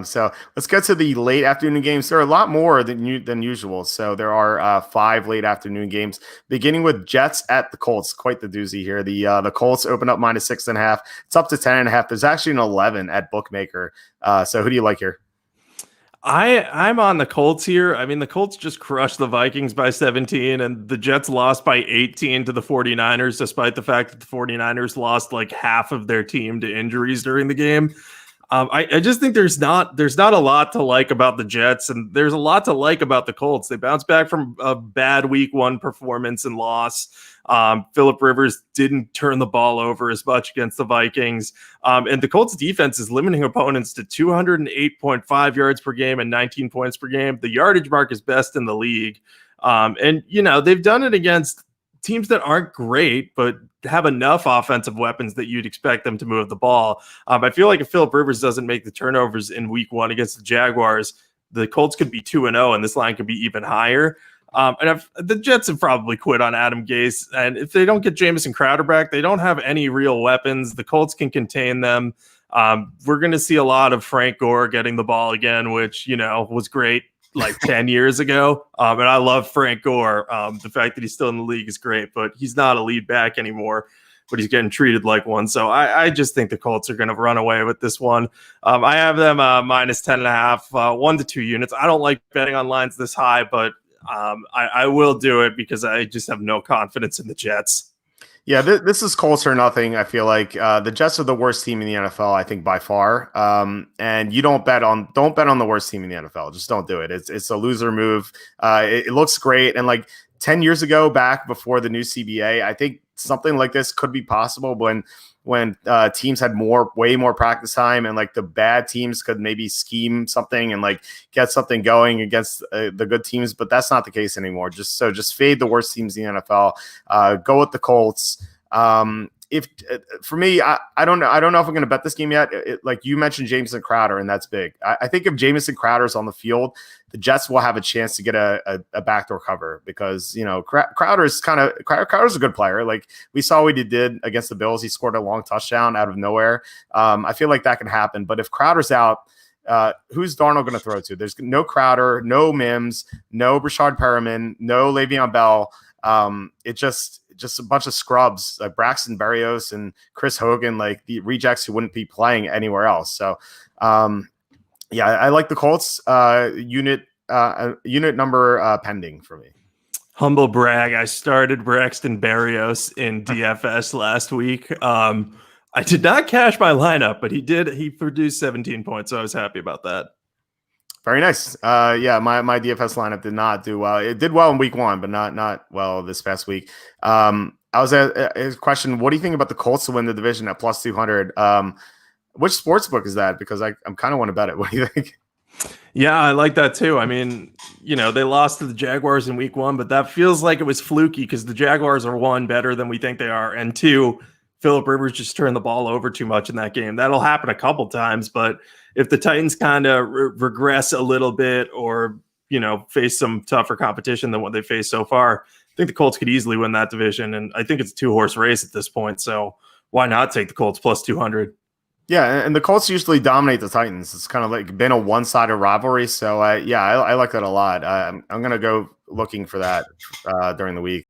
So let's get to the late afternoon games. There are a lot more than usual. So there are 5 late afternoon games, beginning with Jets at the Colts. Quite the doozy here. The Colts open up -6.5. It's up to 10.5. There's actually an 11 at Bookmaker. So who do you like here? I'm on the Colts here. I mean, the Colts just crushed the Vikings by 17, and the Jets lost by 18 to the 49ers, despite the fact that the 49ers lost like half of their team to injuries during the game. I just think there's not a lot to like about the Jets, and there's a lot to like about the Colts. They bounced back from a bad week 1 performance and loss. Phillip Rivers didn't turn the ball over as much against the Vikings. And the Colts defense is limiting opponents to 208.5 yards per game and 19 points per game. The yardage mark is best in the league. And, they've done it against teams that aren't great, but have enough offensive weapons that you'd expect them to move the ball. I feel like if Phillip Rivers doesn't make the turnovers in week 1 against the Jaguars, the Colts could be 2-0 and this line could be even higher. The Jets have probably quit on Adam Gase. And if they don't get Jamison Crowder back, they don't have any real weapons. The Colts can contain them. We're going to see a lot of Frank Gore getting the ball again, which, was great like 10 years ago. And I love Frank Gore. The fact that he's still in the league is great, but he's not a lead back anymore, but he's getting treated like one. So I just think the Colts are going to run away with this one. I have them -10.5, 1 to 2 units. I don't like betting on lines this high, but I will do it because I just have no confidence in the Jets. Yeah, this is Colts or nothing. I feel like the Jets are the worst team in the NFL, I think, by far. And you don't bet on the worst team in the NFL. Just don't do it. It's a loser move. It looks great. And like 10 years ago, back before the new CBA, I think something like this could be possible when teams had way more practice time, and like the bad teams could maybe scheme something and like get something going against the good teams. But that's not the case anymore. Just fade the worst teams in the NFL. Go with the Colts. If for me, I don't know if I'm going to bet this game yet. Like you mentioned, Jamison Crowder, and that's big. I think if Jamison Crowder is on the field, the Jets will have a chance to get a backdoor cover because Crowder's a good player. Like we saw what he did against the Bills. He scored a long touchdown out of nowhere. I feel like that can happen. But if Crowder's out, who's Darnold going to throw to? There's no Crowder, no Mims, no Brashard Perriman, no Le'Veon Bell. It's just a bunch of scrubs like Braxton Berrios and Chris Hogan, like the rejects who wouldn't be playing anywhere else. So, yeah, I like the Colts unit number pending for me. Humble brag. I started Braxton Berrios in DFS last week. I did not cash my lineup, but he produced 17 points. So I was happy about that. Very nice. Yeah, my DFS lineup did not do well. It did well in week 1, but not well this past week. I was at a question. What do you think about the Colts to win the division at +200? Which sports book is that? Because I'm kind of want to bet it. What do you think? Yeah, I like that too. I mean, they lost to the Jaguars in week 1, but that feels like it was fluky because the Jaguars are 1, better than we think they are, and 2, Phillip Rivers just turned the ball over too much in that game. That'll happen a couple times, but if the Titans kind of regress a little bit or, face some tougher competition than what they faced so far, I think the Colts could easily win that division. And I think it's a 2-horse race at this point. So why not take the Colts +200? Yeah, and the Colts usually dominate the Titans. It's kind of like been a one-sided rivalry. So, I like that a lot. I'm going to go looking for that during the week.